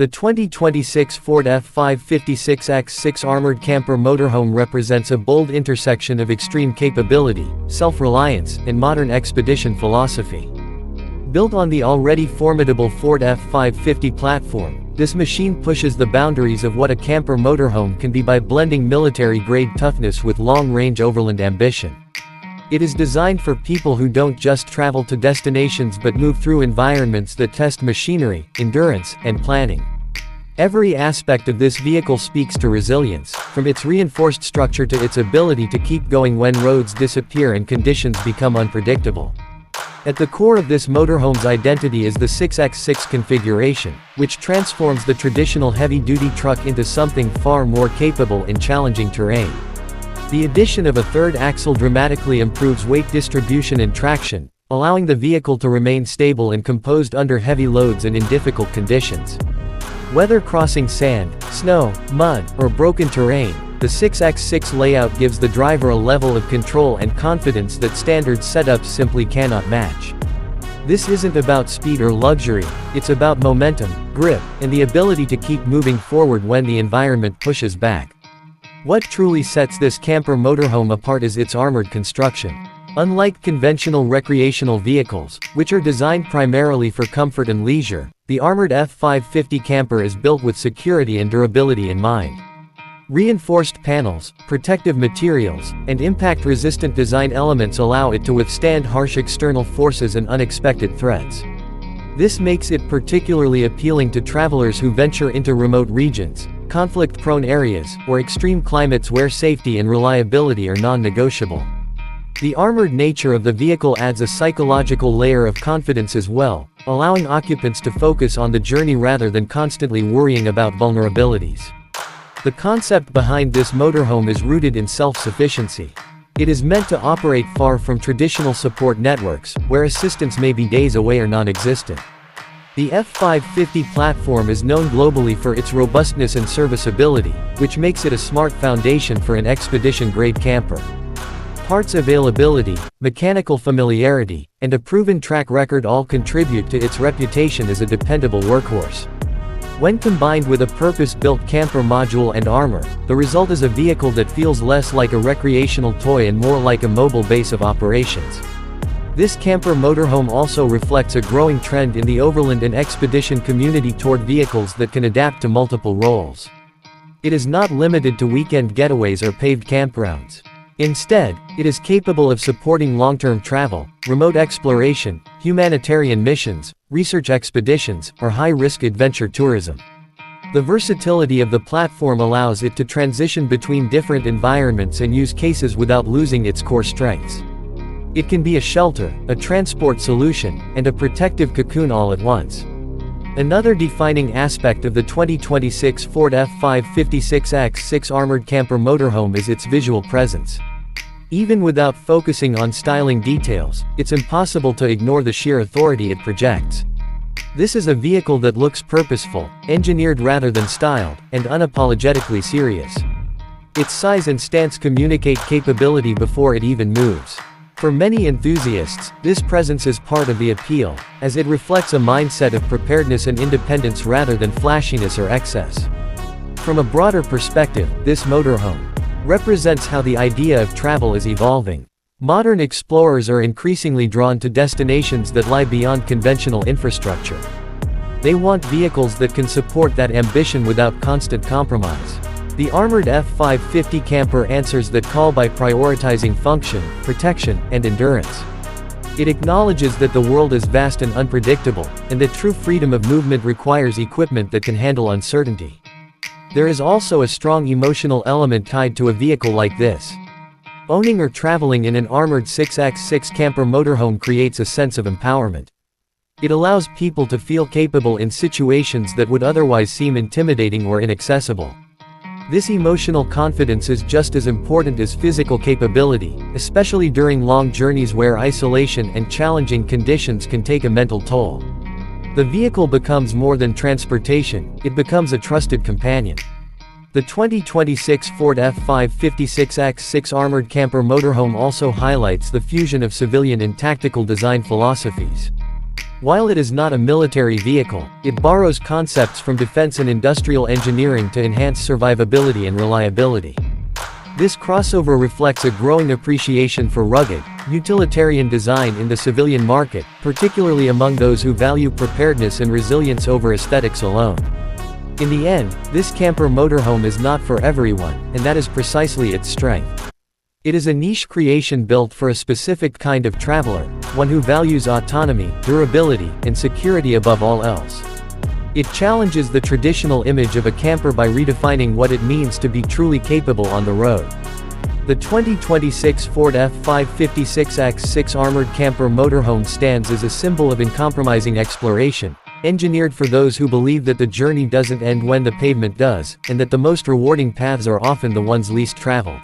The 2026 Ford F-550 Armored Camper Motorhome represents a bold intersection of extreme capability, self-reliance, and modern expedition philosophy. Built on the already formidable Ford F-550 platform, this machine pushes the boundaries of what a camper motorhome can be by blending military-grade toughness with long-range overland ambition. It is designed for people who don't just travel to destinations but move through environments that test machinery, endurance, and planning. Every aspect of this vehicle speaks to resilience, from its reinforced structure to its ability to keep going when roads disappear and conditions become unpredictable. At the core of this motorhome's identity is the 6x6 configuration, which transforms the traditional heavy-duty truck into something far more capable in challenging terrain. The addition of a third axle dramatically improves weight distribution and traction, allowing the vehicle to remain stable and composed under heavy loads and in difficult conditions. Whether crossing sand, snow, mud, or broken terrain, the 6x6 layout gives the driver a level of control and confidence that standard setups simply cannot match. This isn't about speed or luxury, it's about momentum, grip, and the ability to keep moving forward when the environment pushes back. What truly sets this camper motorhome apart is its armored construction. Unlike conventional recreational vehicles, which are designed primarily for comfort and leisure, the armored F-550 camper is built with security and durability in mind. Reinforced panels, protective materials, and impact-resistant design elements allow it to withstand harsh external forces and unexpected threats. This makes it particularly appealing to travelers who venture into remote regions, conflict-prone areas, or extreme climates where safety and reliability are non-negotiable. The armored nature of the vehicle adds a psychological layer of confidence as well, allowing occupants to focus on the journey rather than constantly worrying about vulnerabilities. The concept behind this motorhome is rooted in self-sufficiency. It is meant to operate far from traditional support networks, where assistance may be days away or non-existent. The F-550 platform is known globally for its robustness and serviceability, which makes it a smart foundation for an expedition-grade camper. Parts availability, mechanical familiarity, and a proven track record all contribute to its reputation as a dependable workhorse. When combined with a purpose-built camper module and armor, the result is a vehicle that feels less like a recreational toy and more like a mobile base of operations. This camper motorhome also reflects a growing trend in the overland and expedition community toward vehicles that can adapt to multiple roles. It is not limited to weekend getaways or paved campgrounds. Instead, it is capable of supporting long-term travel, remote exploration, humanitarian missions, research expeditions, or high-risk adventure tourism. The versatility of the platform allows it to transition between different environments and use cases without losing its core strengths. It can be a shelter, a transport solution, and a protective cocoon all at once. Another defining aspect of the 2026 Ford F-550 Armored Camper Motorhome is its visual presence. Even without focusing on styling details, it's impossible to ignore the sheer authority it projects. This is a vehicle that looks purposeful, engineered rather than styled, and unapologetically serious. Its size and stance communicate capability before it even moves. For many enthusiasts, this presence is part of the appeal, as it reflects a mindset of preparedness and independence rather than flashiness or excess. From a broader perspective, this motorhome represents how the idea of travel is evolving. Modern explorers are increasingly drawn to destinations that lie beyond conventional infrastructure. They want vehicles that can support that ambition without constant compromise. The armored F-550 camper answers that call by prioritizing function, protection, and endurance. It acknowledges that the world is vast and unpredictable, and that true freedom of movement requires equipment that can handle uncertainty. There is also a strong emotional element tied to a vehicle like this. Owning or traveling in an armored 6x6 camper motorhome creates a sense of empowerment. It allows people to feel capable in situations that would otherwise seem intimidating or inaccessible. This emotional confidence is just as important as physical capability, especially during long journeys where isolation and challenging conditions can take a mental toll. The vehicle becomes more than transportation, it becomes a trusted companion. The 2026 Ford F-550 Armored Camper Motorhome also highlights the fusion of civilian and tactical design philosophies. While it is not a military vehicle, it borrows concepts from defense and industrial engineering to enhance survivability and reliability. This crossover reflects a growing appreciation for rugged, utilitarian design in the civilian market, particularly among those who value preparedness and resilience over aesthetics alone. In the end, this camper motorhome is not for everyone, and that is precisely its strength. It is a niche creation built for a specific kind of traveler, one who values autonomy, durability, and security above all else. It challenges the traditional image of a camper by redefining what it means to be truly capable on the road. The 2026 Ford F-550 Armored Camper Motorhome stands as a symbol of uncompromising exploration, engineered for those who believe that the journey doesn't end when the pavement does, and that the most rewarding paths are often the ones least traveled.